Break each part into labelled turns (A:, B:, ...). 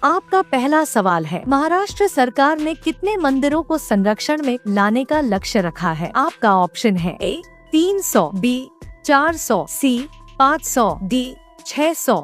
A: आपका पहला सवाल है, महाराष्ट्र सरकार ने कितने मंदिरों को संरक्षण में लाने का लक्ष्य रखा है? आपका ऑप्शन है ए 300, बी 400, सी 500, डी 600।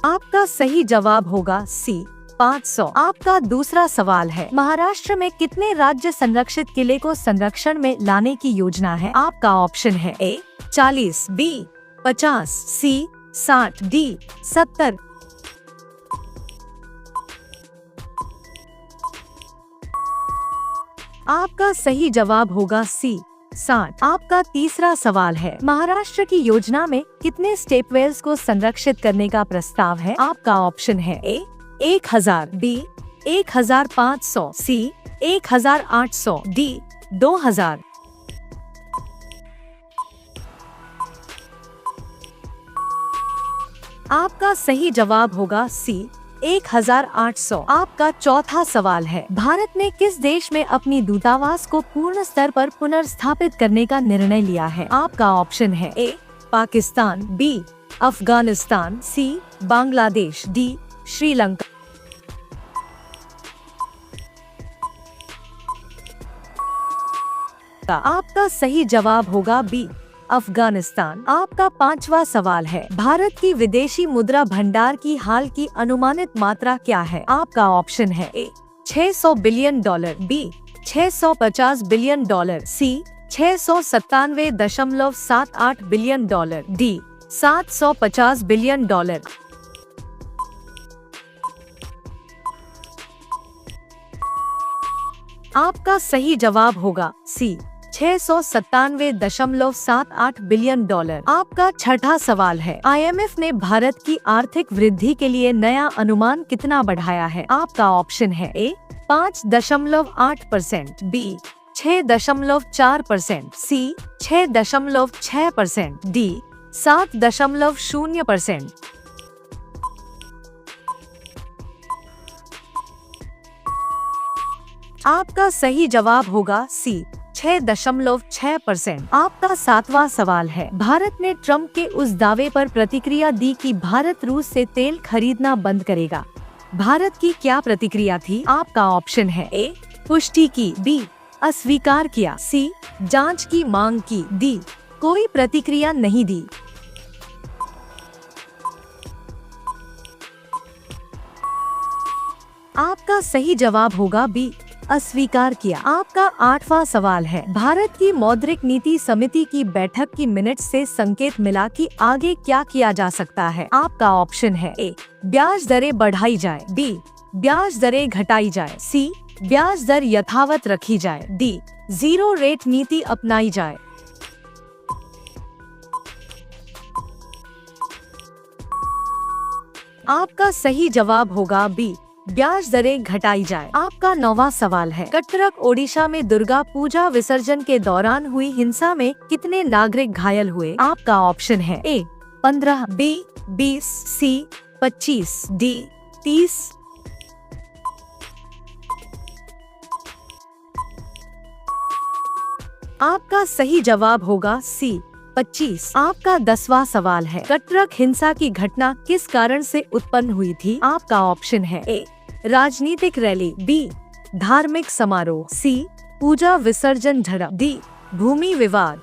A: आपका सही जवाब होगा सी 500। आपका दूसरा सवाल है, महाराष्ट्र में कितने राज्य संरक्षित किले को संरक्षण में लाने की योजना है? आपका ऑप्शन है ए 40, बी 50, सी 60, डी 70। आपका सही जवाब होगा सी 60। आपका तीसरा सवाल है, महाराष्ट्र की योजना में कितने स्टेपवेल्स को संरक्षित करने का प्रस्ताव है? आपका ऑप्शन है ए 1000, बी 1500, सी 1800, डी 2000। आपका सही जवाब होगा सी 1800। आपका चौथा सवाल है, भारत ने किस देश में अपनी दूतावास को पूर्ण स्तर पर पुनर्स्थापित करने का निर्णय लिया है? आपका ऑप्शन है ए पाकिस्तान, बी अफगानिस्तान, सी बांग्लादेश, डी श्रीलंका। आपका सही जवाब होगा बी अफगानिस्तान। आपका पांचवा सवाल है, भारत की विदेशी मुद्रा भंडार की हाल की अनुमानित मात्रा क्या है? आपका ऑप्शन है A 600 billion dollar, B 650 billion dollar, C 697.78 billion dollar, D 750 billion dollar. आपका सही जवाब होगा सी 697.78 बिलियन डॉलर। आपका छठा सवाल है, IMF ने भारत की आर्थिक वृद्धि के लिए नया अनुमान कितना बढ़ाया है? आपका ऑप्शन है ए 5.8%, बी 6.4%, सी 6.6%, डी 7.0%। आपका सही जवाब होगा सी 6.6%। आपका सातवां सवाल है, भारत ने ट्रम्प के उस दावे पर प्रतिक्रिया दी कि भारत रूस से तेल खरीदना बंद करेगा। भारत की क्या प्रतिक्रिया थी? आपका ऑप्शन है ए पुष्टि की, बी अस्वीकार किया, सी जांच की मांग की, डी कोई प्रतिक्रिया नहीं दी। आपका सही जवाब होगा बी अस्वीकार किया। आपका आठवां सवाल है, भारत की मौद्रिक नीति समिति की बैठक की मिनट से संकेत मिला कि आगे क्या किया जा सकता है? आपका ऑप्शन है ए ब्याज दरें बढ़ाई जाए, बी ब्याज दरें घटाई जाए, सी ब्याज दर यथावत रखी जाए, डी जीरो रेट नीति अपनाई जाए। आपका सही जवाब होगा बी ब्याज दरें घटाई जाए। आपका नौवां सवाल है, कटरक ओडिशा में दुर्गा पूजा विसर्जन के दौरान हुई हिंसा में कितने नागरिक घायल हुए? आपका ऑप्शन है ए 15, बी 20, सी 25, डी 30। आपका सही जवाब होगा सी 25। आपका 10वां सवाल है, कटरक हिंसा की घटना किस कारण से उत्पन्न हुई थी? आपका ऑप्शन है ए राजनीतिक रैली, बी धार्मिक समारोह, सी पूजा विसर्जन झड़प, डी भूमि विवाद।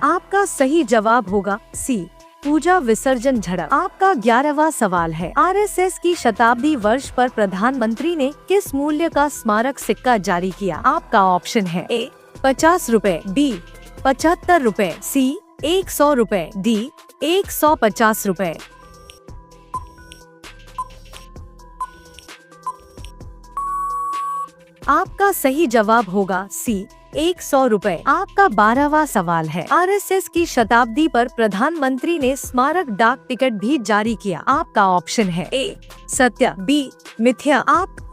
A: आपका सही जवाब होगा सी पूजा विसर्जन झड़प। आपका 11वां सवाल है, RSS की शताब्दी वर्ष पर प्रधानमंत्री ने किस मूल्य का स्मारक सिक्का जारी किया? आपका ऑप्शन है ए 50 रुपए, बी 75 रुपए, सी 100 रुपए, डी 150 रुपए। आपका सही जवाब होगा सी 100 रुपए। आपका 12वां सवाल है, RSS की शताब्दी पर प्रधानमंत्री ने स्मारक डाक टिकट भी जारी किया। आपका ऑप्शन है ए सत्य, बी मिथ्या। आपका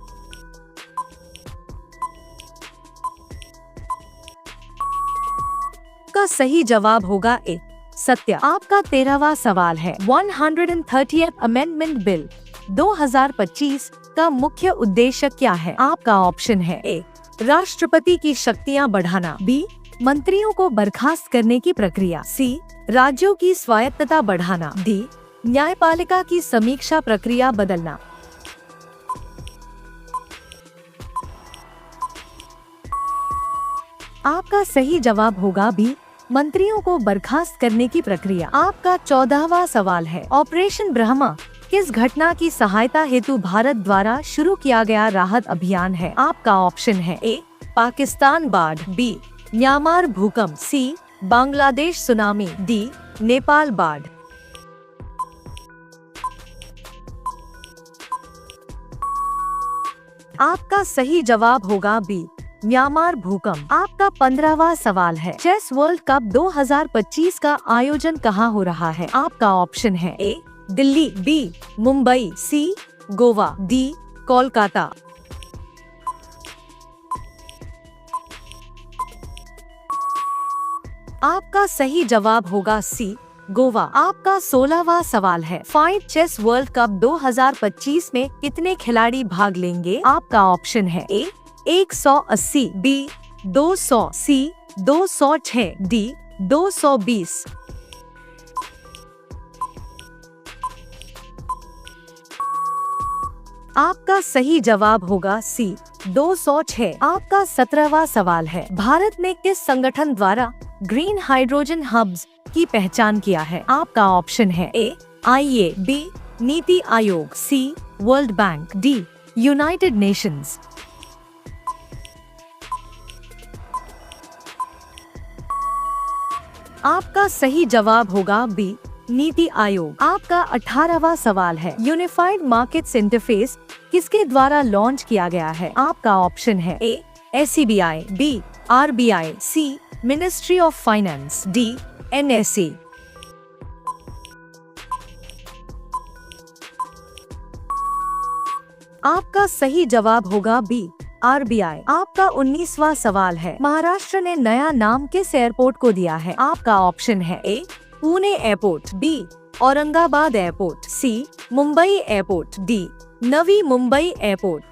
A: सही जवाब होगा ए सत्य। आपका 13वां सवाल है, 130th अमेंडमेंट बिल 2025 का मुख्य उद्देश्य क्या है? आपका ऑप्शन है ए राष्ट्रपति की शक्तियां बढ़ाना। बी, मंत्रियों को बर्खास्त करने की प्रक्रिया। सी, राज्यों की स्वायत्तता बढ़ाना। डी, न्यायपालिका की समीक्षा प्रक्रिया बदलना। आपका सही जवाब होगा बी, मंत्रियों को बर्खास्त करने की प्रक्रिया। आपका 14वां सवाल है, ऑपरेशन ब्रह्मा किस घटना की सहायता हेतु भारत द्वारा शुरू किया गया राहत अभियान है? आपका ऑप्शन है ए, पाकिस्तान बाढ़, बी, म्यांमार भूकंप, सी, बांग्लादेश सुनामी, डी, नेपाल बाढ़। आपका सही जवाब होगा बी, म्यांमार भूकंप। आपका 15वां सवाल है, चेस वर्ल्ड कप 2025 का आयोजन कहाँ हो रहा है? आपका ऑप्शन है ए, दिल्ली, बी, मुंबई, सी, गोवा, डी, कोलकाता। आपका सही जवाब होगा सी, गोवा। आपका 16वां सवाल है, फाइट चेस वर्ल्ड कप 2025 में कितने खिलाड़ी भाग लेंगे? आपका ऑप्शन है ए, 180, बी, 200, सी, 206, डी, 220। आपका सही जवाब होगा सी, 206। आपका 17वां सवाल है, भारत ने किस संगठन द्वारा ग्रीन हाइड्रोजन हब्स की पहचान किया है? आपका ऑप्शन है ए, IA, B, NITI Aayog, C, World Bank, D, United Nations. आपका सही जवाब होगा बी, नीति आयोग। आपका 18वां सवाल है, यूनिफाइड मार्केट्स इंटरफेस किसके द्वारा लॉन्च किया गया है? आपका ऑप्शन है A, SCBI, B, RBI, C, ministry of finance, D, NSA। आपका सही जवाब होगा बी, RBI। आपका 19वां सवाल है, महाराष्ट्र ने नया नाम किस एयरपोर्ट को दिया है? आपका ऑप्शन है A, Pune airport, B, Aurangabad airport, C, Mumbai airport, D, Navi Mumbai airport.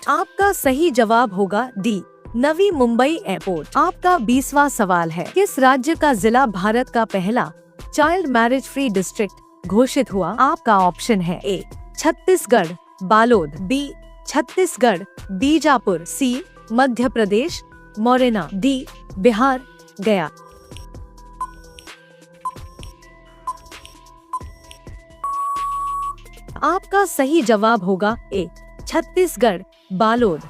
A: आपका सही जवाब होगा डी, नवी मुंबई एयरपोर्ट। आपका 20वां सवाल है, किस राज्य का जिला भारत का पहला चाइल्ड मैरिज फ्री डिस्ट्रिक्ट घोषित हुआ? आपका ऑप्शन है ए, छत्तीसगढ़, बालोद, बी, छत्तीसगढ़, बीजापुर, सी, मध्य प्रदेश, मोरेना, डी, बिहार, गया। आपका सही जवाब होगा ए, छत्तीसगढ़, बालोद।